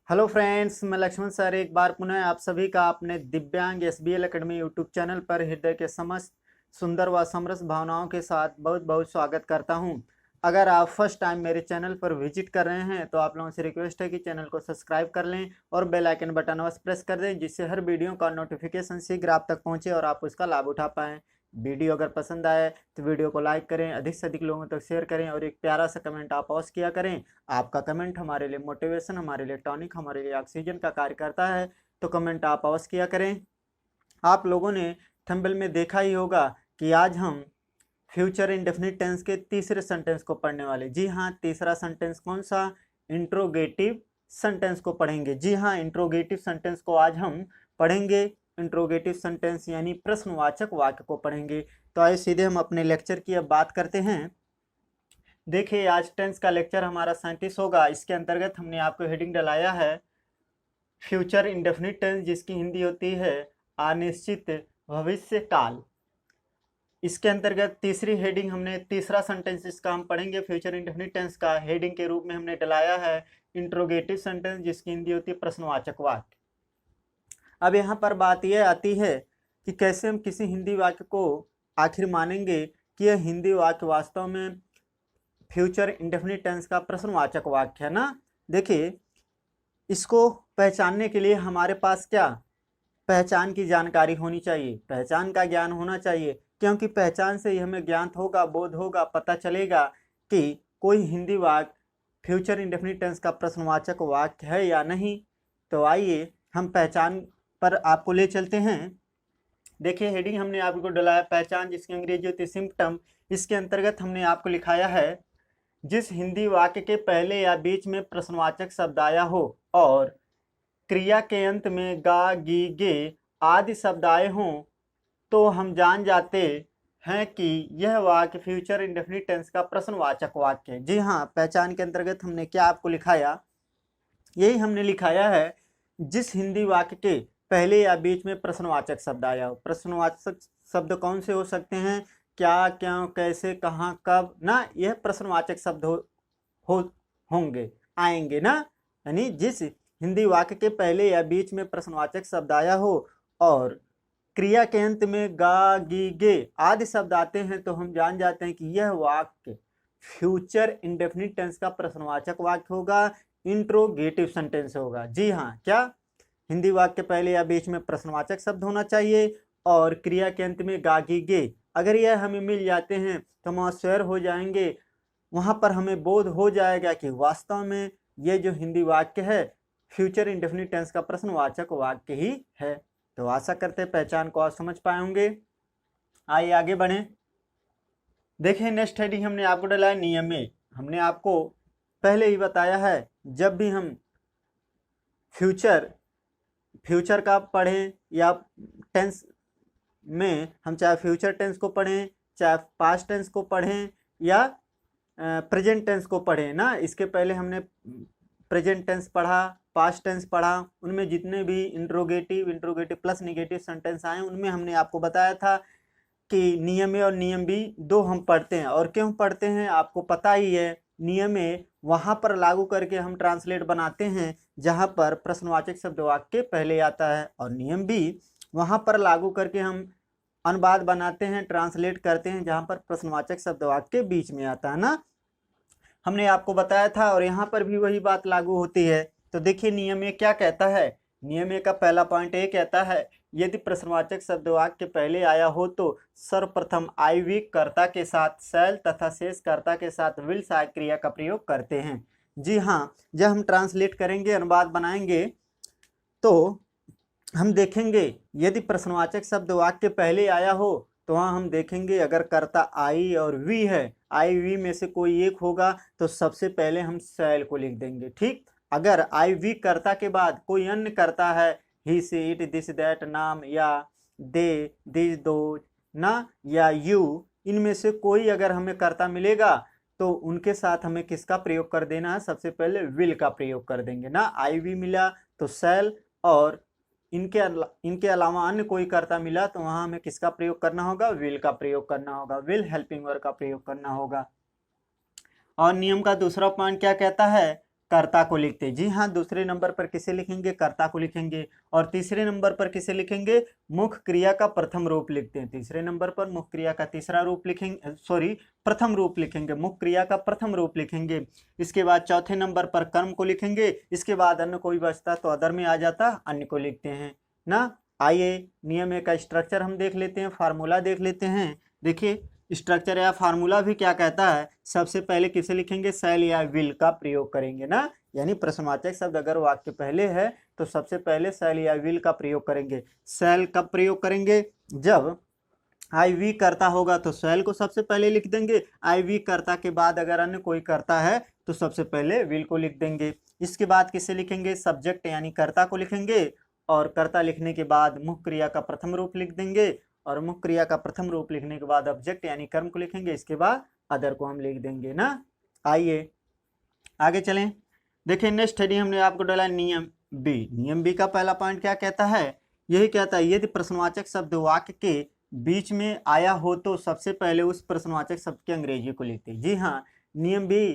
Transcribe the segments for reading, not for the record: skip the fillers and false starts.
Hello friends, मैं Lakshman sir एक बार पुनः आप सभी का अपने दिव्यांग एसबीएल एकेडमी यूट्यूब चैनल पर हृदय के समस्त सुंदर व समरस भावनाओं के साथ बहुत बहुत स्वागत करता हूं। अगर आप फर्स्ट टाइम मेरे चैनल पर विजिट कर रहे हैं तो आप लोगों से रिक्वेस्ट है कि चैनल को सब्सक्राइब कर लें और बेल आइकन बटन अवश्य प्रेस कर दें, जिससे हर वीडियो का नोटिफिकेशन शीघ्र आप तक पहुंचे और आप उसका लाभ उठा पाएँ। वीडियो अगर पसंद आए तो वीडियो को लाइक करें, अधिक से अधिक लोगों तक शेयर करें और एक प्यारा सा कमेंट आप अवश्य किया करें। आपका कमेंट हमारे लिए मोटिवेशन, हमारे लिए टॉनिक, हमारे लिए ऑक्सीजन का कार्य करता है, तो कमेंट आप अवश्य किया करें। आप लोगों ने थंबनेल में देखा ही होगा कि आज हम फ्यूचर इंडेफिनिट टेंस के तीसरे सेंटेंस को पढ़ने वाले। जी हाँ, तीसरा सेंटेंस कौन सा? इंट्रोगेटिव सेंटेंस को पढ़ेंगे। जी हाँ, इंट्रोगेटिव सेंटेंस को आज हम पढ़ेंगे। इंट्रोगेटिव सेंटेंस यानी प्रश्नवाचक वाक्य को पढ़ेंगे। तो आइए सीधे हम अपने लेक्चर की अब बात करते हैं। देखिए, आज टेंस का लेक्चर हमारा 37 होगा। इसके अंतर्गत हमने आपको हेडिंग डलाया है फ्यूचर इंडेफिनिट टेंस, जिसकी हिंदी होती है अनिश्चित भविष्य काल। इसके अंतर्गत तीसरी हेडिंग हमने तीसरा सेंटेंस इसका हम पढ़ेंगे फ्यूचर इंडेफिनिट टेंस का हेडिंग के रूप में हमने डलाया है इंट्रोगेटिव सेंटेंस, जिसकी हिंदी होती है प्रश्नवाचक वाक्य। अब यहाँ पर बात यह आती है कि कैसे हम किसी हिंदी वाक्य को आखिर मानेंगे कि यह हिंदी वाक्य वास्तव में फ्यूचर इंडेफिनिट टेंस का प्रश्नवाचक वाक्य है ना। देखिए, इसको पहचानने के लिए हमारे पास क्या पहचान की जानकारी होनी चाहिए, पहचान का ज्ञान होना चाहिए, क्योंकि पहचान से ही हमें ज्ञान होगा, बोध होगा, पता चलेगा कि कोई हिंदी वाक्य फ्यूचर इंडेफिनिट टेंस का प्रश्नवाचक वाक्य है या नहीं। तो आइए हम पहचान पर आपको ले चलते हैं। देखिए, हेडिंग हमने आपको डलाया पहचान, जिसकी अंग्रेजी होती है सिम्पटम। इसके अंतर्गत हमने आपको लिखाया है जिस हिंदी वाक्य के पहले या बीच में प्रश्नवाचक शब्द आया हो और क्रिया के अंत में गा, गी, गे आदि शब्द आए हों, तो हम जान जाते हैं कि यह वाक्य फ्यूचर इंडेफिनिट टेंस का प्रश्नवाचक वाक्य है। जी हाँ, पहचान के अंतर्गत हमने क्या आपको लिखाया, यही हमने लिखाया है जिस हिंदी वाक्य के पहले या बीच में प्रश्नवाचक शब्द आया हो। प्रश्नवाचक शब्द कौन से हो सकते हैं? क्या, क्यों, कैसे, कहाँ, कब ना, यह प्रश्नवाचक शब्द हो होंगे, आएंगे ना। यानी जिस हिंदी वाक्य के पहले या बीच में प्रश्नवाचक शब्द आया हो और क्रिया के अंत में गा, गी, गे आदि शब्द आते हैं, तो हम जान जाते हैं कि यह वाक्य फ्यूचर इंडेफिनिट टेंस का प्रश्नवाचक वाक्य होगा, इंट्रोगेटिव सेंटेंस होगा। जी हाँ, क्या हिंदी वाक्य के पहले या बीच में प्रश्नवाचक शब्द होना चाहिए और क्रिया के अंत में गा, गी, गे। अगर यह हमें मिल जाते हैं तो हम आश्चर्य हो जाएंगे, वहां पर हमें बोध हो जाएगा कि वास्तव में ये जो हिंदी वाक्य है फ्यूचर इंडेफिनिट टेंस का प्रश्नवाचक वाक्य ही है। तो आशा करते हैं पहचान को आप समझ पाए होंगे। आइए आगे बढ़ें। देखिए, नेक्स्ट हेडिंग हमने आपको डाला है नियमे। हमने आपको पहले ही बताया है, जब भी हम फ्यूचर का पढ़ें या टेंस में, हम चाहे फ्यूचर टेंस को पढ़ें, चाहे पास्ट टेंस को पढ़ें या प्रेजेंट टेंस को पढ़ें ना, इसके पहले हमने प्रेजेंट टेंस पढ़ा, पास्ट टेंस पढ़ा, उनमें जितने भी इंट्रोगेटिव प्लस निगेटिव सेंटेंस आए उनमें हमने आपको बताया था कि नियम ए और नियम बी दो हम पढ़ते हैं। और क्यों पढ़ते हैं आपको पता ही है। नियम ए वहाँ पर लागू करके हम ट्रांसलेट बनाते हैं जहाँ पर प्रश्नवाचक शब्द वाक्य पहले आता है, और नियम बी वहाँ पर लागू करके हम अनुवाद बनाते हैं, ट्रांसलेट करते हैं जहाँ पर प्रश्नवाचक शब्द वाक्य बीच में आता है ना। हमने आपको बताया था और यहाँ पर भी वही बात लागू होती है। तो देखिए, नियम ए क्या कहता है। नियम ए का पहला पॉइंट ये कहता है, यदि प्रश्नवाचक शब्द वाक्य पहले आया हो तो सर्वप्रथम आई वी कर्ता के साथ शैल तथा शेष कर्ता के साथ विल सहायक क्रिया का प्रयोग करते हैं। जी हाँ, जब हम ट्रांसलेट करेंगे, अनुवाद बनाएंगे, तो हम देखेंगे यदि प्रश्नवाचक शब्द वाक्य पहले आया हो तो वहाँ हम देखेंगे अगर कर्ता आई और वी है, आई वी में से कोई एक होगा तो सबसे पहले हम शैल को लिख देंगे। ठीक, अगर आई वी कर्ता के बाद कोई अन्य कर्ता है, ही से इट दिस दैट नाम या दे दिस दो ना या यू, इनमें से कोई अगर हमें कर्ता मिलेगा तो उनके साथ हमें किसका प्रयोग कर देना है? सबसे पहले विल का प्रयोग कर देंगे ना। आई वी मिला तो शैल, और इनके अलावा अन्य कोई कर्ता मिला तो वहां हमें किसका प्रयोग करना होगा? विल का प्रयोग करना होगा, विल हेल्पिंग वर्ब का प्रयोग करना होगा। और नियम का दूसरा पॉइंट क्या कहता है? कर्ता को लिखते हैं। जी हाँ, दूसरे नंबर पर किसे लिखेंगे? कर्ता को लिखेंगे। और तीसरे नंबर पर किसे लिखेंगे? मुख्य क्रिया का प्रथम रूप लिखते हैं। तीसरे नंबर पर मुख्य क्रिया का तीसरा रूप लिखेंगे, सॉरी प्रथम रूप लिखेंगे, मुख्य क्रिया का प्रथम रूप लिखेंगे। इसके बाद चौथे नंबर पर कर्म को लिखेंगे। इसके बाद अन्य कोई बचता तो अदर में आ जाता, अन्य को लिखते हैं ना। आइए नियम का स्ट्रक्चर हम देख लेते हैं, फार्मूला देख लेते हैं। देखिए स्ट्रक्चर या फार्मूला भी क्या कहता है, सबसे पहले किसे लिखेंगे? शैल या विल का प्रयोग करेंगे ना, यानी प्रश्नवाचक शब्द अगर वाक्य पहले है तो सबसे पहले शैल या विल का प्रयोग करेंगे। शैल कब प्रयोग करेंगे? जब आई वी करता होगा तो शैल को सबसे पहले लिख देंगे। आई वी करता के बाद अगर अन्य कोई करता है तो सबसे पहले विल को लिख देंगे। इसके बाद किसे लिखेंगे? सब्जेक्ट यानी कर्ता को लिखेंगे। और कर्ता लिखने के बाद मुख्य क्रिया का प्रथम रूप लिख देंगे। और मुख्य क्रिया का प्रथम रूप लिखने के बाद ऑब्जेक्ट यानी कर्म को लिखेंगे। इसके बाद अदर को हम लिख देंगे ना। आइए आगे चलें। देखिए नेक्स्ट हेडिंग हमने आपको डाला नियम बी। नियम बी का पहला पॉइंट क्या कहता है? यही कहता है यदि प्रश्नवाचक शब्द वाक्य के बीच में आया हो तो सबसे पहले उस प्रश्नवाचक शब्द की अंग्रेजी को लिखते हैं। जी हाँ, नियम बी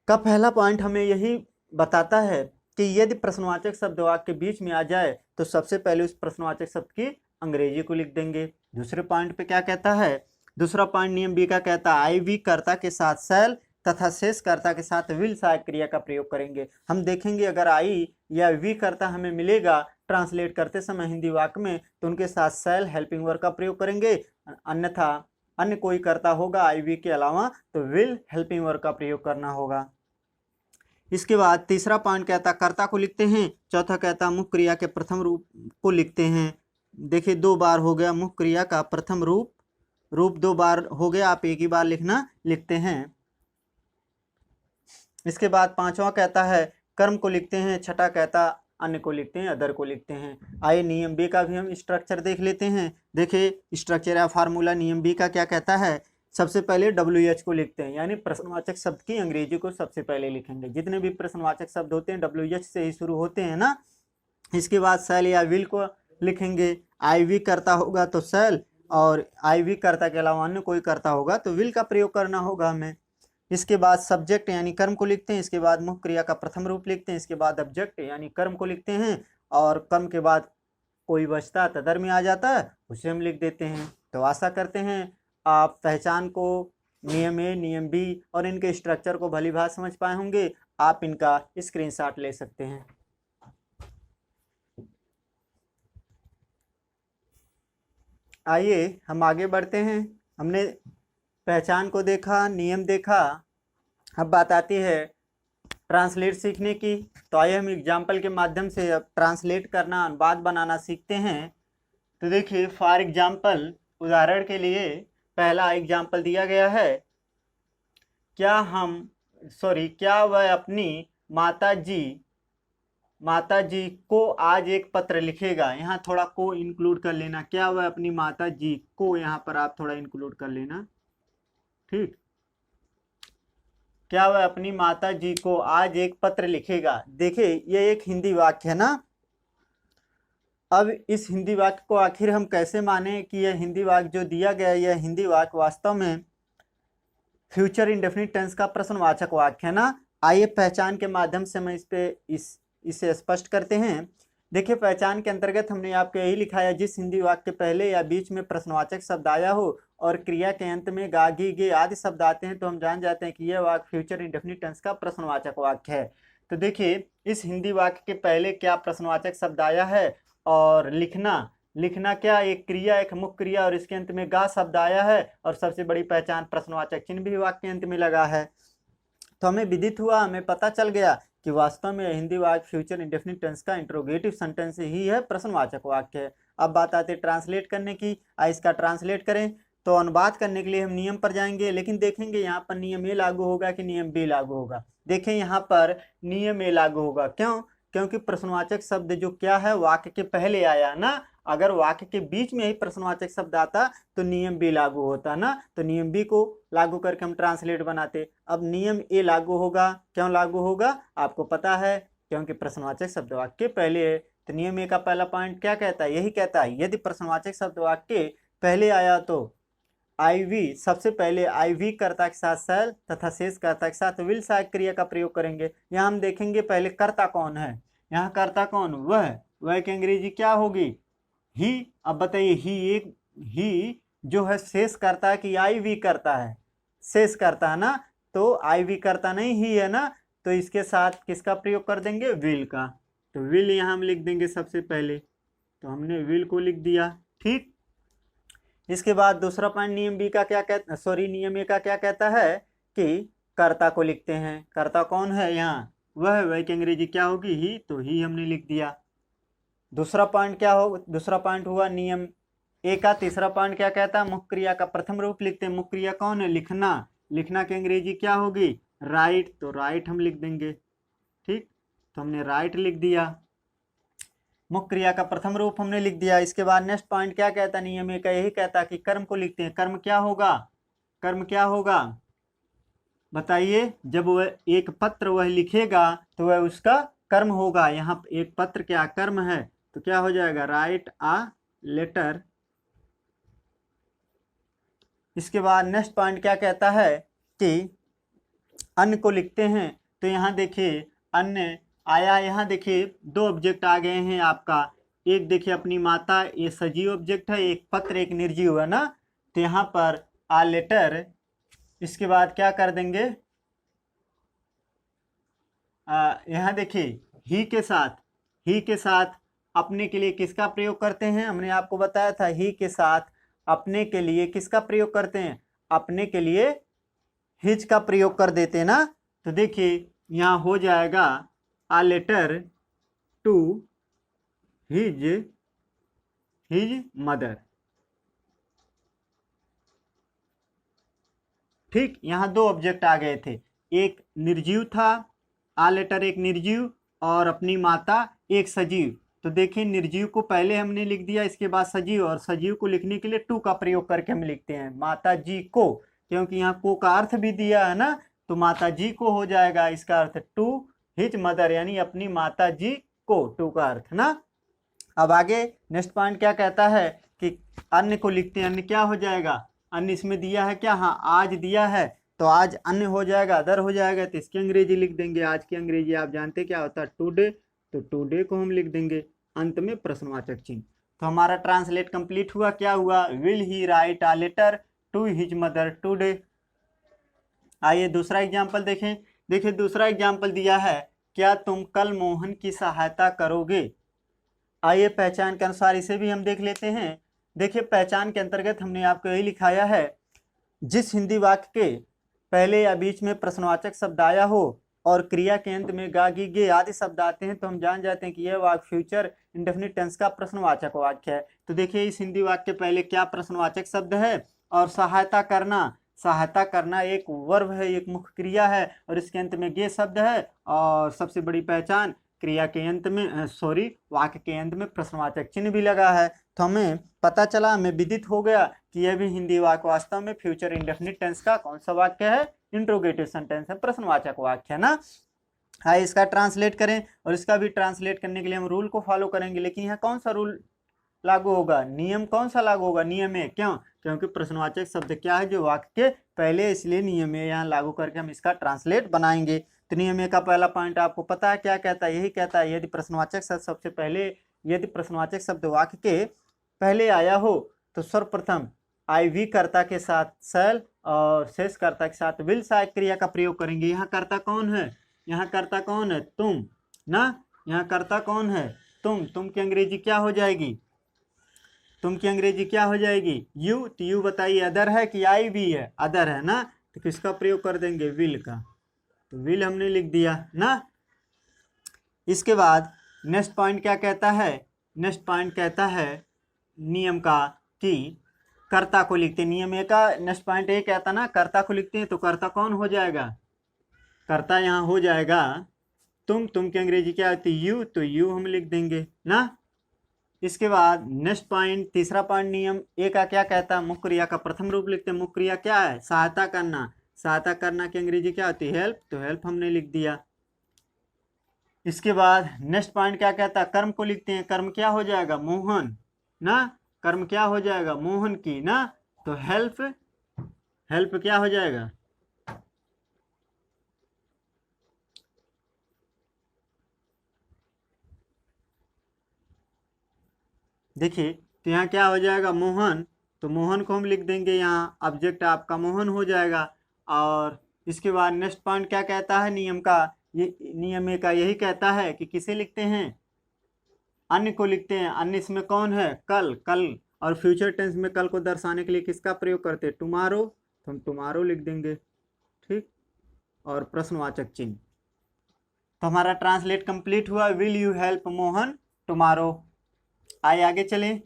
का पहला पॉइंट हमें यही बताता है कि यदि प्रश्नवाचक शब्द वाक्य के बीच में आ जाए तो सबसे पहले उस प्रश्नवाचक शब्द की अंग्रेजी को लिख देंगे। दूसरे पॉइंट पे क्या कहता है? दूसरा पॉइंट नियम बी का कहता है आई वी कर्ता के साथ शैल तथा शेष कर्ता के साथ विल सहायक क्रिया का प्रयोग करेंगे। हम देखेंगे अगर आई या वी कर्ता हमें मिलेगा ट्रांसलेट करते समय हिंदी वाक्य में तो उनके साथ शैल हेल्पिंग वर्ब का प्रयोग करेंगे, अन्यथा अन्य कोई कर्ता होगा आई वी के अलावा तो विल हेल्पिंग वर्ब का प्रयोग करना होगा। इसके बाद तीसरा पॉइंट कहता कर्ता को लिखते हैं। चौथा कहता मुख्य क्रिया के प्रथम रूप को लिखते हैं। देखिए 2 बार हो गया मुख्य क्रिया का प्रथम रूप, 2 बार हो गया, आप एक ही बार लिखते हैं। इसके बाद पांचवा कहता है कर्म को लिखते हैं। छठा कहता अन्य को लिखते हैं, अदर को लिखते हैं। आइए नियम बी का भी हम स्ट्रक्चर देख लेते हैं। देखिए स्ट्रक्चर या फार्मूला नियम बी का क्या कहता है? सबसे पहले WH को लिखते हैं, यानी प्रश्नवाचक शब्द की अंग्रेजी को सबसे पहले लिखेंगे। जितने भी प्रश्नवाचक शब्द होते हैं WH से ही शुरू होते हैं ना। इसके बाद शैल या विल को लिखेंगे। आई वी करता होगा तो शैल, और आई वी करता के अलावा अन्य कोई करता होगा तो विल का प्रयोग करना होगा हमें। इसके बाद सब्जेक्ट यानी कर्म को लिखते हैं। इसके बाद मुख्य क्रिया का प्रथम रूप लिखते हैं। इसके बाद ऑब्जेक्ट यानी कर्म को लिखते हैं, और कर्म के बाद कोई बचता तदर में आ जाता है उसे हम लिख देते हैं। तो आशा करते हैं आप पहचान को, नियम ए नियम बी और इनके स्ट्रक्चर को भली भांति समझ पाए होंगे। आप इनका स्क्रीनशॉट ले सकते हैं। आइए हम आगे बढ़ते हैं। हमने पहचान को देखा, नियम देखा, अब बात आती है ट्रांसलेट सीखने की। तो आइए हम एग्जाम्पल के माध्यम से अब ट्रांसलेट करना, अनुवाद बनाना सीखते हैं। तो देखिए फॉर एग्जाम्पल, उदाहरण के लिए पहला एग्जाम्पल दिया गया है। क्या वह अपनी माता जी को आज एक पत्र लिखेगा। यहाँ थोड़ा को इंक्लूड कर लेना। क्या वह अपनी माता जी को, यहाँ पर आप थोड़ा इंक्लूड कर लेना, ठीक। क्या वह अपनी माता जी को आज एक पत्र लिखेगा। देखिए ये एक हिंदी वाक्य है ना। अब इस हिंदी वाक्य को आखिर हम कैसे माने कि यह हिंदी वाक्य जो दिया गया है, यह हिंदी वाक्य वास्तव में फ्यूचर इंडेफिनिट टेंस का प्रश्नवाचक वाक्य है ना। आइए पहचान के माध्यम से हम इसे स्पष्ट करते हैं। देखिए पहचान के अंतर्गत हमने आपको यही लिखा है, जिस हिंदी वाक्य के पहले या बीच में प्रश्नवाचक शब्द आया हो और क्रिया के अंत में गा गी गे आदि शब्द आते हैं तो हम जान जाते हैं कि यह वाक्य फ्यूचर इंडेफिनिट टेंस का प्रश्नवाचक वाक्य है। तो देखिए इस हिंदी वाक्य के पहले क्या प्रश्नवाचक शब्द आया है, और लिखना क्या, एक क्रिया, एक मुख्य क्रिया, और इसके अंत में गा शब्द आया है, और सबसे बड़ी पहचान प्रश्नवाचक चिन्ह भी वाक्य के अंत में लगा है। तो हमें विदित हुआ, हमें पता चल गया कि वास्तव में हिंदी वाक्य फ्यूचर इंडेफिनिट टेंस का इंट्रोगेटिव सेंटेंस ही है, प्रश्नवाचक वाक्य है। अब बात आती है ट्रांसलेट करने की। इसका ट्रांसलेट करें तो अनुवाद करने के लिए हम नियम पर जाएंगे, लेकिन देखेंगे यहाँ पर नियम ए लागू होगा कि नियम बी लागू होगा। देखें यहाँ पर नियम ए लागू होगा। क्यों? क्योंकि प्रश्नवाचक शब्द जो क्या है वाक्य के पहले आया ना। अगर वाक्य के बीच में ही प्रश्नवाचक शब्द आता तो नियम बी लागू होता ना। तो नियम बी को लागू करके हम ट्रांसलेट बनाते। अब नियम ए लागू होगा। क्यों लागू होगा? आपको पता है, क्योंकि प्रश्नवाचक शब्द वाक्य के पहले है। तो नियम ए का पहला पॉइंट क्या कहता है? यही कहता है यदि प्रश्नवाचक शब्द वाक्य पहले आया तो IV सबसे पहले IV कर्ता के साथ सेल तथा शेष कर्ता के साथ विल सहायक क्रिया का प्रयोग करेंगे। यहाँ हम देखेंगे पहले कर्ता कौन है। यहाँ कर्ता कौन, वह की अंग्रेजी क्या होगी, ही। अब बताइए ही जो है शेष कर्ता की IV करता है, शेष करता है ना, तो IV करता नहीं ही है ना, तो इसके साथ किसका प्रयोग कर देंगे, विल का। तो विल यहाँ हम लिख देंगे सबसे पहले, तो हमने विल को लिख दिया। ठीक, इसके बाद दूसरा पॉइंट नियम बी का क्या कहता, नियम ए का क्या कहता है कि कर्ता को लिखते हैं। कर्ता कौन है यहाँ, वह की अंग्रेजी क्या होगी, ही, तो ही हमने लिख दिया। दूसरा पॉइंट क्या हो, दूसरा पॉइंट हुआ नियम ए का। तीसरा पॉइंट क्या कहता है, मुख्य क्रिया का प्रथम रूप लिखते हैं। मुख्य क्रिया कौन है, लिखना। लिखना की अंग्रेजी क्या होगी, राइट, तो राइट हम लिख देंगे। ठीक, तो हमने राइट लिख दिया, मुख्य क्रिया का प्रथम रूप हमने लिख दिया। इसके बाद नेक्स्ट पॉइंट क्या कहता है, नियम ए का यही कहता है कि कर्म को लिखते हैं। कर्म क्या होगा, कर्म क्या होगा बताइए, जब वह एक पत्र वह लिखेगा तो वह उसका कर्म होगा। यहाँ एक पत्र क्या कर्म है, तो क्या हो जाएगा, राइट आ लेटर। इसके बाद नेक्स्ट पॉइंट क्या कहता है कि अन्य को लिखते हैं। तो यहाँ देखिए अन्य आया, यहाँ देखिए दो ऑब्जेक्ट आ गए हैं आपका। एक देखिए अपनी माता, ये सजीव ऑब्जेक्ट है, एक पत्र एक निर्जीव है ना, तो यहाँ पर आ लेटर। इसके बाद क्या कर देंगे, यहाँ देखिए ही के साथ अपने के लिए किसका प्रयोग करते हैं, हमने आपको बताया था, ही के साथ अपने के लिए किसका प्रयोग करते हैं, अपने के लिए हिज का प्रयोग कर देते हैं ना। तो देखिए यहाँ हो जाएगा a letter to his mother. ठीक, यहाँ दो ऑब्जेक्ट आ गए थे, एक निर्जीव था, आ लेटर एक निर्जीव, और अपनी माता एक सजीव। तो देखिए निर्जीव को पहले हमने लिख दिया, इसके बाद सजीव, और सजीव को लिखने के लिए टू का प्रयोग करके हम लिखते हैं, माता जी को, क्योंकि यहाँ को का अर्थ भी दिया है ना, तो माता जी को हो जाएगा, इसका अर्थ टू हिज मदर, यानी अपनी माता जी को, टू का अर्थ ना। अब आगे नेक्स्ट पॉइंट क्या कहता है कि अन्य को लिखते हैं। अन्य क्या हो जाएगा, अन्य इसमें दिया है क्या, हाँ आज दिया है, तो आज अन्य हो जाएगा, अदर हो जाएगा, तो इसकी अंग्रेजी लिख देंगे। आज की अंग्रेजी आप जानते क्या होता है, टुडे, तो टुडे को हम लिख देंगे, अंत में प्रश्नवाचक चिन्ह। तो हमारा ट्रांसलेट कंप्लीट हुआ, क्या हुआ, will he write a letter to his mother today. आइए दूसरा एग्जाम्पल देखें। देखिए दूसरा एग्जाम्पल दिया है, क्या तुम कल मोहन की सहायता करोगे। आइए पहचान के अनुसार इसे भी हम देख लेते हैं। देखिए पहचान के अंतर्गत हमने आपको यही लिखाया है, जिस हिंदी वाक्य के पहले या बीच में प्रश्नवाचक शब्द आया हो और क्रिया के अंत में गा गी गे आदि शब्द आते हैं, तो हम जान जाते हैं कि यह वाक्य फ्यूचर इंडेफिनिट टेंस का प्रश्नवाचक वाक्य है। तो देखिए इस हिंदी वाक्य के पहले क्या प्रश्नवाचक शब्द है, और सहायता करना, सहायता करना एक वर्ब है, एक मुख्य क्रिया है, और इसके अंत में गे शब्द है, और सबसे बड़ी पहचान क्रिया के अंत में वाक्य के अंत में प्रश्नवाचक चिन्ह भी लगा है। तो हमें पता चला, हमें विदित हो गया कि यह भी हिंदी वाक्य वास्तव में फ्यूचर इंडेफिनिट टेंस का कौन सा वाक्य है, इंट्रोगेटिव सेंटेंस है, प्रश्नवाचक वाक्य है ना। हाँ इसका ट्रांसलेट करें, और इसका भी ट्रांसलेट करने के लिए हम रूल को फॉलो करेंगे, लेकिन यहाँ कौन सा रूल लागू होगा, नियम कौन सा लागू होगा, नियम है। क्यों, क्योंकि प्रश्नवाचक शब्द क्या है, जो वाक्य के पहले, इसलिए नियम है यहाँ लागू करके हम इसका ट्रांसलेट बनाएंगे। तो नियम का पहला पॉइंट आपको पता है क्या कहता है, यही कहता है, यदि प्रश्नवाचक शब्द सबसे पहले, यदि प्रश्नवाचक शब्द वाक्य के पहले आया हो तो सर्वप्रथम IV कर्ता के साथ सेल और शेष कर्ता के साथ विल सहायक क्रिया का प्रयोग करेंगे। यहाँ कर्ता कौन है, यहाँ कर्ता कौन है, तुम ना, यहाँ कर्ता कौन है, तुम की अंग्रेजी क्या हो जाएगी, तुम की अंग्रेजी क्या हो जाएगी, यू। तो यू बताइए अदर है कि IV है, अदर है ना, तो किसका प्रयोग कर देंगे, विल का, तो विल हमने लिख दिया ना। इसके बाद नेक्स्ट पॉइंट क्या कहता है, नेक्स्ट पॉइंट कहता है नियम का कि कर्ता को लिखते हैं। नियम का नेक्स्ट पॉइंट ये कहता ना, कर्ता को लिखते हैं, तो कर्ता कौन हो जाएगा, कर्ता यहाँ हो जाएगा तुम की अंग्रेजी क्या होती है, यू, तो यू हम लिख देंगे ना। इसके बाद नेक्स्ट पॉइंट, तीसरा पॉइंट नियम ए का क्या कहता है, मुख्य क्रिया का प्रथम रूप लिखते हैं। मुख्य क्रिया क्या है, सहायता करना, सहायता करना की अंग्रेजी क्या होती है, हेल्प, तो हेल्प हमने लिख दिया। इसके बाद नेक्स्ट पॉइंट क्या कहता है, कर्म को लिखते हैं। कर्म क्या हो जाएगा, मोहन ना, कर्म क्या हो जाएगा, मोहन की ना, तो हेल्प हेल्प क्या हो जाएगा? देखिए तो यहाँ क्या हो जाएगा, मोहन। तो मोहन को हम लिख देंगे, यहाँ ऑब्जेक्ट आपका मोहन हो जाएगा। और इसके बाद नेक्स्ट पॉइंट क्या कहता है नियम का, ये नियम ए का यही कहता है कि किसे लिखते हैं, अन्य को लिखते हैं। अन्य इसमें कौन है, कल। कल और फ्यूचर टेंस में कल को दर्शाने के लिए किसका प्रयोग करते हैं, टुमारो। तो हम टुमारो लिख देंगे, ठीक। और प्रश्नवाचक चिन्ह। तो हमारा ट्रांसलेट कंप्लीट हुआ, will you help Mohan tomorrow. आइए आगे चलें।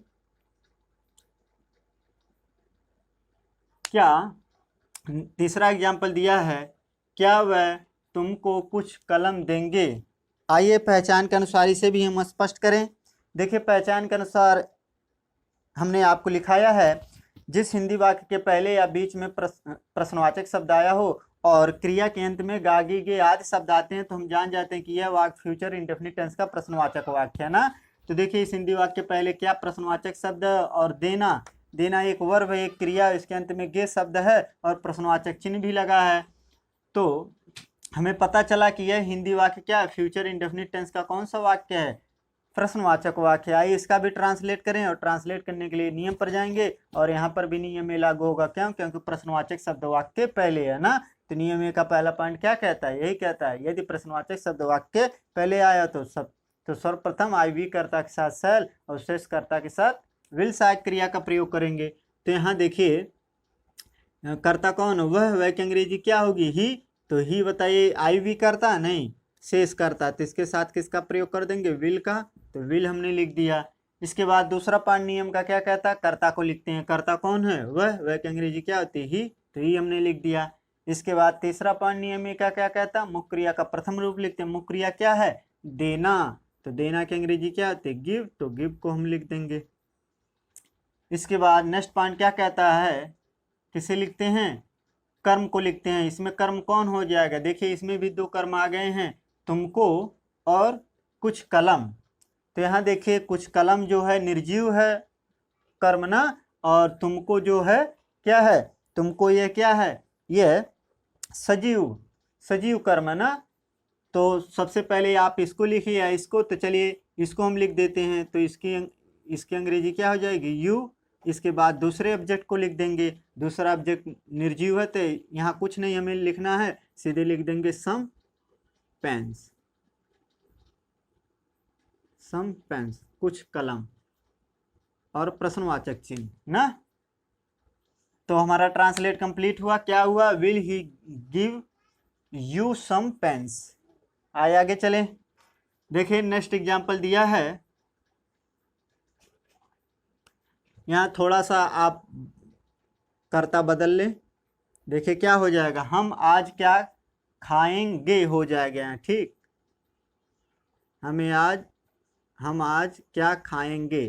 क्या तीसरा एग्जाम्पल दिया है, क्या वह तुमको कुछ कलम देंगे। आइए पहचान के अनुसार इसे भी हम स्पष्ट करें। देखिए पहचान के अनुसार हमने आपको लिखाया है, जिस हिंदी वाक्य के पहले या बीच में प्रश्नवाचक शब्द आया हो और क्रिया के अंत में गागी गे आदि शब्द आते हैं, तो हम जान जाते हैं कि यह वाक्य फ्यूचर इंडेफिनिट टेंस का प्रश्नवाचक वाक्य है ना। तो देखिए इस हिंदी वाक्य के पहले क्या प्रश्नवाचक शब्द और देना। देना एक वर्ब है, एक क्रिया, इसके अंत में गे शब्द है और प्रश्नवाचक चिन्ह भी लगा है। तो हमें पता चला कि यह हिंदी वाक्य क्या है, फ्यूचर इंडेफिनिट टेंस का कौन सा वाक्य है, प्रश्नवाचक वाक्य। आइए इसका भी ट्रांसलेट करें, और ट्रांसलेट करने के लिए नियम पर जाएंगे, और यहाँ पर भी नियम में लागू होगा। क्यों? क्योंकि प्रश्नवाचक शब्द वाक्य पहले है ना। तो नियम का पहला पॉइंट क्या कहता है, यही कहता है, यदि प्रश्नवाचक शब्द वाक्य पहले आया तो सर्वप्रथम आई वी कर्ता के साथ शैल और शेष कर्ता के साथ विल सहायक क्रिया का प्रयोग करेंगे। तो यहाँ देखिए कर्ता कौन, वह की अंग्रेजी क्या होगी, ही। तो ही बताइए, आई वी कर्ता नहीं, शेष कर्ता। तो इसके साथ किसका प्रयोग कर देंगे, विल का। तो विल हमने लिख दिया। इसके बाद दूसरा पार्ट नियम का क्या कहता है, कर्ता को लिखते हैं। कर्ता कौन है, वह की अंग्रेजी क्या होती है, ही। तो ही हमने लिख दिया। इसके बाद तीसरा पार्ट नियम का क्या कहता है, मुख्य क्रिया का प्रथम रूप लिखते हैं। मुख्य क्रिया क्या है, देना। तो देना की अंग्रेजी क्या होती है, गिव। तो गिव को हम लिख देंगे। इसके बाद नेक्स्ट पॉइंट क्या कहता है, किसे लिखते हैं, कर्म को लिखते हैं। इसमें कर्म कौन हो जाएगा, देखिए इसमें भी दो कर्म आ गए हैं, तुमको और कुछ कलम। तो यहाँ देखिए कुछ कलम जो है निर्जीव है कर्म ना, और तुमको जो है क्या है, तुमको ये क्या है, ये सजीव सजीव कर्म है ना। तो सबसे पहले आप इसको लिखिए या इसको, तो चलिए इसको हम लिख देते हैं। तो इसकी अंग्रेजी क्या हो जाएगी, यू। इसके बाद दूसरे ऑब्जेक्ट को लिख देंगे। दूसरा ऑब्जेक्ट निर्जीव है, तो यहाँ कुछ नहीं हमें लिखना है, सीधे लिख देंगे सम पेन्स। सम पेन्स, कुछ कलम, और प्रश्नवाचक चिन्ह ना। तो हमारा ट्रांसलेट कंप्लीट हुआ। क्या हुआ, will he give you some pens. आइए आगे चले। देखिए नेक्स्ट एग्जाम्पल दिया है, यहाँ थोड़ा सा आप कर्ता बदल लें। देखिए क्या हो जाएगा, हम आज क्या खाएंगे हो जाएगा यहाँ, ठीक। हम आज क्या खाएंगे,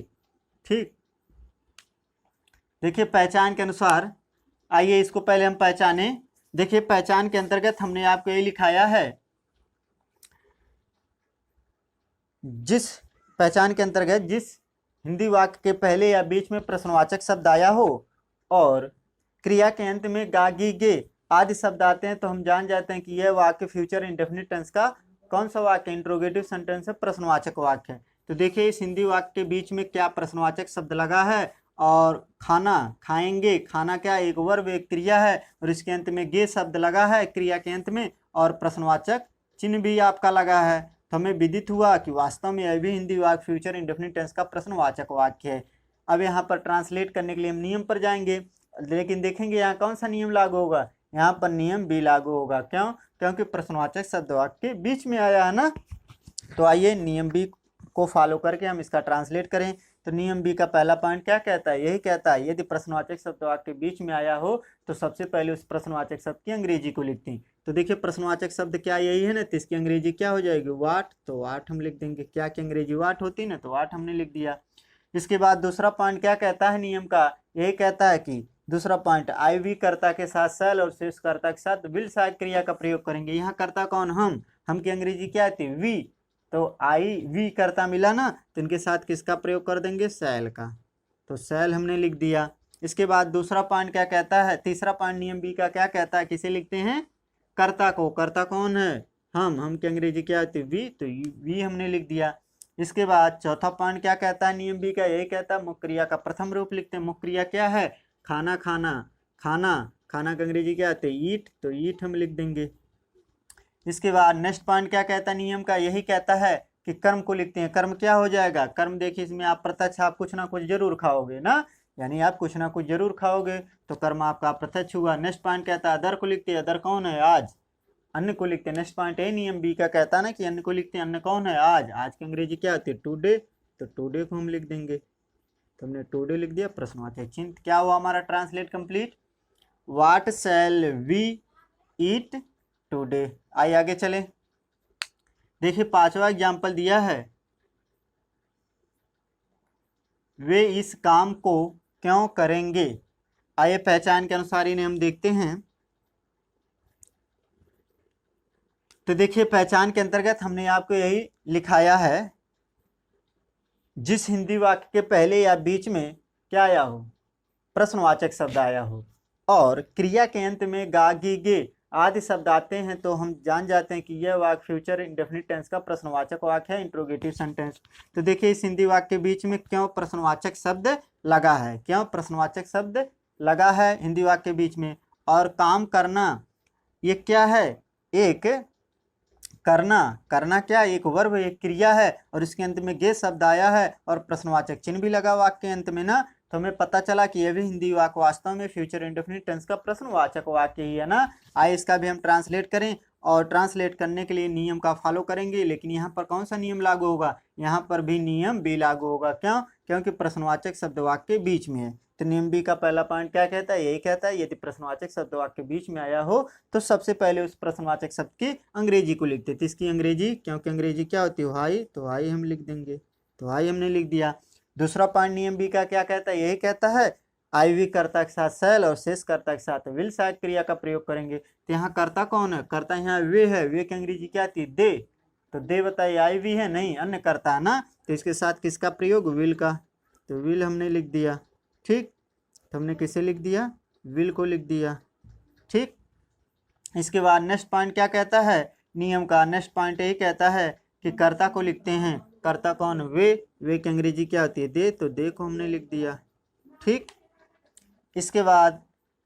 ठीक। देखिए पहचान के अनुसार, आइए इसको पहले हम पहचाने। देखिए पहचान के अंतर्गत हमने आपको ये लिखाया है, जिस पहचान के अंतर्गत जिस हिंदी वाक्य के पहले या बीच में प्रश्नवाचक शब्द आया हो और क्रिया के अंत में गा गी गे आदि शब्द आते हैं, तो हम जान जाते हैं कि यह वाक्य फ्यूचर इंडेफिनिट टेंस का कौन सा वाक्य, इंट्रोगेटिव सेंटेंस है, प्रश्नवाचक वाक्य है। तो देखिए इस हिंदी वाक्य के बीच में क्या प्रश्नवाचक शब्द लगा है, और खाना, खाएंगे, खाना क्या एक वर्ब एक क्रिया है, और इसके अंत में गे शब्द लगा है क्रिया के अंत में, और प्रश्नवाचक चिन्ह भी आपका लगा है। तो हमें विदित हुआ कि वास्तव में यह भी हिंदी वाक्य फ्यूचर इंडेफिनिट टेंस का प्रश्नवाचक वाक्य है। अब यहाँ पर ट्रांसलेट करने के लिए हम नियम पर जाएंगे, लेकिन देखेंगे यहाँ कौन सा नियम लागू होगा, यहाँ पर नियम बी लागू होगा। क्यों? क्योंकि प्रश्नवाचक शब्द वाक्य के बीच में आया है ना। तो आइए नियम बी को फॉलो करके हम इसका ट्रांसलेट करें। तो नियम बी का पहला पॉइंट क्या कहता है, यही कहता है, यदि प्रश्नवाचक शब्द वाक्य के बीच में आया हो तो सबसे पहले उस प्रश्नवाचक शब्द की अंग्रेजी को लिखते हैं। तो देखिए प्रश्नवाचक शब्द क्या यही है ना, तो इसकी अंग्रेजी क्या हो जाएगी, वाट। तो वाट हम लिख देंगे, क्या की अंग्रेजी वाट होती है ना, तो वाट हमने लिख दिया। इसके बाद दूसरा पॉइंट क्या कहता है नियम का, यही कहता है कि दूसरा पॉइंट आई वी कर्ता के साथ सेल और शेष कर्ता के साथ विल सहायक क्रिया का प्रयोग करेंगे। यहाँ कर्ता कौन, हम की अंग्रेजी क्या आती है, वी। तो आई वी कर्ता मिला ना, तो इनके साथ किसका प्रयोग कर देंगे, सेल का। तो सेल हमने लिख दिया। इसके बाद दूसरा पॉइंट क्या कहता है, तीसरा पॉइंट नियम बी का क्या कहता है, किसे लिखते हैं, कर्ता को। कर्ता कौन है, हम की अंग्रेजी क्या होती है, वी, तो वी हमने लिख दिया। इसके बाद चौथा पॉइंट क्या कहता है नियम बी का, यही कहता है मुख्य क्रिया का प्रथम रूप लिखते हैं। मुख्य क्रिया क्या है, खाना खाना, खाना खाना का अंग्रेजी क्या आते है, ईट, तो ईट हम लिख देंगे। इसके बाद नेक्स्ट पॉइंट क्या कहता है नियम का, यही कहता है कि कर्म को लिखते हैं। कर्म क्या हो जाएगा, कर्म देखिए इसमें आप प्रत्यक्ष आप कुछ ना कुछ जरूर खाओगे ना, यानी आप कुछ ना कुछ जरूर खाओगे, तो कर्म आपका प्रत्यक्ष हुआ। नेक्स्ट पॉइंट कहता है अदर को लिखते हैं। अदर कौन है, आज। अन्न को लिखते हैं। नेक्स्ट पॉइंट है नियम बी का कहता है ना कि अन्न को लिखते हैं। अन्न कौन है, आज। आज की अंग्रेजी क्या होती है, टुडे, तो टुडे को हम लिख देंगे। तो हमने टुडे लिख दिया, प्रश्नवाचक चिन्ह। क्या हुआ हमारा translate complete. What shall we eat today. आइए आगे चले। देखिए पांचवा एग्जाम्पल दिया है, वे इस काम को क्यों करेंगे। आइए पहचान के अनुसार इन्हें हम देखते हैं। तो देखिए पहचान के अंतर्गत हमने आपको यही लिखाया है, जिस हिंदी वाक्य के पहले या बीच में क्या आया हो, प्रश्नवाचक शब्द आया हो, और क्रिया के अंत में गा गी गे आदि शब्द आते हैं, तो हम जान जाते हैं कि यह वाक्य फ्यूचर इंडेफिनिट टेंस का प्रश्नवाचक वाक्य है, इंट्रोगेटिव सेंटेंस। तो देखिए इस हिंदी वाक्य के बीच में क्यों प्रश्नवाचक शब्द लगा है, क्यों प्रश्नवाचक शब्द लगा है हिंदी वाक्य के बीच में। और काम करना ये क्या है, एक करना, करना क्या, एक वर्ब, एक क्रिया है, और इसके अंत में गे शब्द आया है और प्रश्नवाचक चिन्ह भी लगा वाक्य के अंत में ना, तो हमें पता चला कि यह भी हिंदी वाक्य वास्तव में फ्यूचर इंडेफिनिट टेंस का प्रश्नवाचक वाक्य ही है ना। आइए इसका भी हम ट्रांसलेट करें, और ट्रांसलेट करने के लिए नियम का फॉलो करेंगे। लेकिन यहाँ पर कौन सा नियम लागू होगा, यहाँ पर भी नियम बी लागू होगा। क्यों, क्योंकि प्रश्नवाचक शब्द वाक्य के बीच में है। तो नियम बी का पहला पॉइंट क्या कहता है, यही कहता है यदि प्रश्नवाचक शब्द वाक्य के बीच में आया हो तो सबसे पहले उस प्रश्नवाचक शब्द की अंग्रेजी को लिखते थे। इसकी अंग्रेजी, क्योंकि अंग्रेजी क्या होती है, हाई, तो हाई हम लिख देंगे। तो हाई हमने लिख दिया। दूसरा पॉइंट नियम बी का क्या कहता है, यही कहता है आई वी कर्ता के साथ शैल और शेष कर्ता के साथ विल सहायक क्रिया का प्रयोग करेंगे। तो यहाँ कर्ता कौन है, कर्ता यहाँ वे है, वे की अंग्रेजी क्या थी, दे, तो दे बताइए आई वी है, नहीं अन्य कर्ता है ना, तो इसके साथ किसका प्रयोग, विल का, तो विल हमने लिख दिया। ठीक, तो हमने किसे लिख दिया, विल को लिख दिया। ठीक, इसके बाद नेक्स्ट पॉइंट क्या कहता है नियम का, नेक्स्ट पॉइंट यही कहता है कि कर्ता को लिखते हैं। कर्ता कौन, वे की अंग्रेजी क्या होती है, दे, तो दे को हमने लिख दिया। ठीक, इसके बाद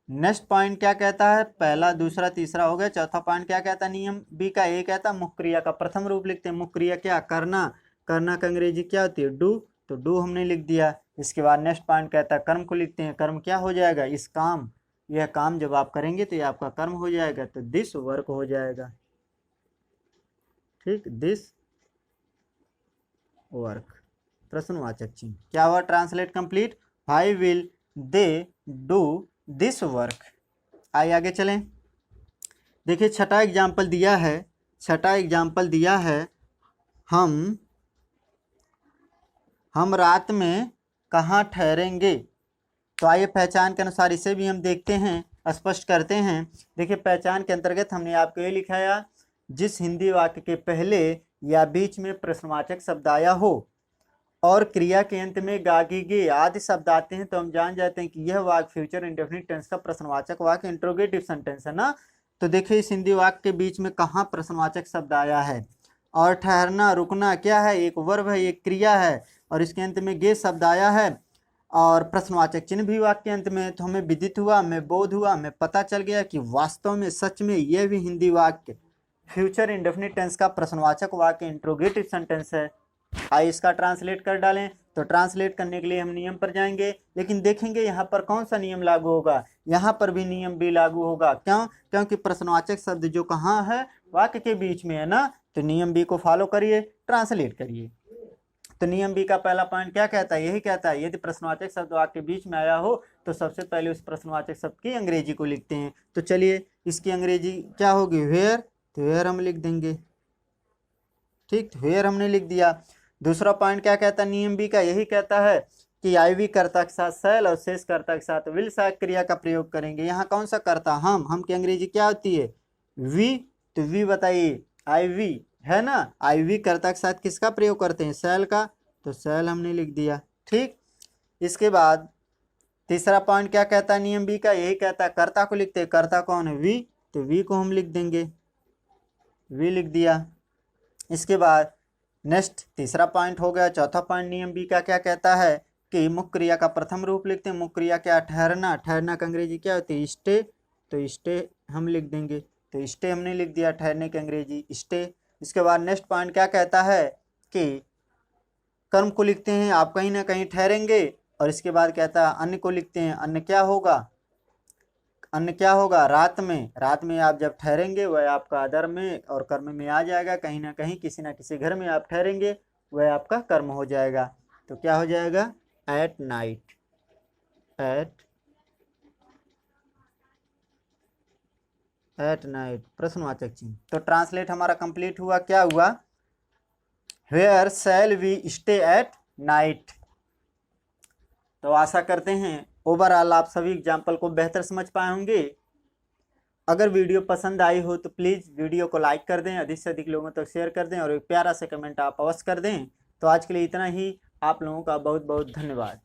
नेक्स्ट पॉइंट क्या कहता है, पहला दूसरा तीसरा हो गया। चौथा पॉइंट क्या कहता है नियम बी का, ये कहता है मुख्य क्रिया का प्रथम रूप लिखते हैं। मुख्य क्रिया क्या, करना, करना का अंग्रेजी क्या होती है, डू, तो डू हमने लिख दिया। इसके बाद नेक्स्ट पॉइंट कहता है कर्म को लिखते हैं। कर्म क्या हो जाएगा, इस काम, यह काम जब आप करेंगे तो ये आपका कर्म हो जाएगा, तो दिस वर्क हो जाएगा। ठीक, दिस वर्क, प्रश्नवाचक चिन्ह। क्या हुआ, translate complete, why will they do this work. आइए आगे चलें। देखिए छठा एग्जाम्पल दिया है, छठा एग्जाम्पल दिया है, हम रात में कहाँ ठहरेंगे। तो आइए पहचान के अनुसार इसे भी हम देखते हैं, स्पष्ट करते हैं। देखिए पहचान के अंतर्गत हमने आपको ये लिखाया, जिस हिंदी वाक्य के पहले या बीच में प्रश्नवाचक शब्द आया हो और क्रिया के अंत में गागी गे आदि शब्द आते हैं, तो हम जान जाते हैं कि यह वाक्य फ्यूचर इंडेफिनिट टेंस का प्रश्नवाचक वाक्य इंट्रोगेटिव सेंटेंस है ना। तो देखिए इस हिंदी वाक्य के बीच में कहाँ प्रश्नवाचक शब्द आया है, और ठहरना रुकना क्या है, एक वर्ब है, एक क्रिया है, और इसके अंत में गे शब्द आया है और प्रश्नवाचक चिन्ह भी वाक्य के अंत में। तो हमें विदित हुआ, हमें बोध हुआ, हमें पता चल गया कि वास्तव में सच में यह भी हिंदी वाक्य फ्यूचर इंडेफिनिट टेंस का प्रश्नवाचक वाक्य इंट्रोगेटिव सेंटेंस है। आइए इसका ट्रांसलेट कर डालें। तो ट्रांसलेट करने के लिए हम नियम पर जाएंगे, लेकिन देखेंगे यहाँ पर कौन सा नियम लागू होगा, यहाँ पर भी नियम बी लागू होगा। क्यों, क्योंकि प्रश्नवाचक शब्द जो कहाँ है, वाक्य के बीच में है ना, तो नियम बी को फॉलो करिए, ट्रांसलेट करिए। तो नियम बी का पहला पॉइंट क्या कहता है, यही कहता है यदि प्रश्नवाचक शब्द वाक्य के बीच में आया हो तो सबसे पहले उस प्रश्नवाचक शब्द की अंग्रेजी को लिखते हैं। तो चलिए इसकी अंग्रेजी क्या होगी, वेयर, तो वेयर हम लिख देंगे। ठीक, वेयर हमने लिख दिया। दूसरा पॉइंट क्या कहता है नियम बी का, यही कहता है कि आई वी कर्ता के साथ शैल और शेष कर्ता के साथ विल सहायक क्रिया का प्रयोग करेंगे। यहाँ कौन सा कर्ता, हम की अंग्रेजी क्या होती है, वी, तो वी बताइए, आई वी है ना, आई वी कर्ता के साथ किसका प्रयोग करते हैं, शैल का, तो शैल हमने लिख दिया। ठीक, इसके बाद तीसरा पॉइंट क्या कहता है नियम बी का, यही कहता है कर्ता को लिखते हैं। कर्ता कौन है, वी, तो वी को हम लिख देंगे, वी लिख दिया। इसके बाद नेक्स्ट तीसरा पॉइंट हो गया। चौथा पॉइंट नियम बी का क्या कहता है कि मुख्य क्रिया का प्रथम रूप लिखते हैं। मुख्य क्रिया क्या, ठहरना। ठहरना का अंग्रेजी क्या होती है, स्टे, तो स्टे हम लिख देंगे, तो स्टे हमने लिख दिया, ठहरने की अंग्रेजी स्टे। इसके बाद नेक्स्ट पॉइंट क्या कहता है कि कर्म को लिखते हैं, आप कहीं ना कहीं ठहरेंगे। और इसके बाद कहता है अन्य को लिखते हैं, अन्य क्या होगा, अन्य क्या होगा, रात में। रात में आप जब ठहरेंगे वह आपका अधर्म में और कर्म में आ जाएगा, कहीं ना कहीं किसी ना किसी घर में आप ठहरेंगे वह आपका कर्म हो जाएगा। तो क्या हो जाएगा, एट नाइट, एट नाइट प्रश्नवाचक चिन्ह। तो ट्रांसलेट हमारा कंप्लीट हुआ, क्या हुआ, where shall we stay at night. तो आशा करते हैं ओवरऑल आप सभी एग्जाम्पल को बेहतर समझ पाए होंगे। अगर वीडियो पसंद आई हो तो प्लीज़ वीडियो को लाइक कर दें, अधिक से अधिक लोगों तक शेयर कर दें और एक प्यारा सा कमेंट आप अवश्य कर दें। तो आज के लिए इतना ही, आप लोगों का बहुत बहुत धन्यवाद।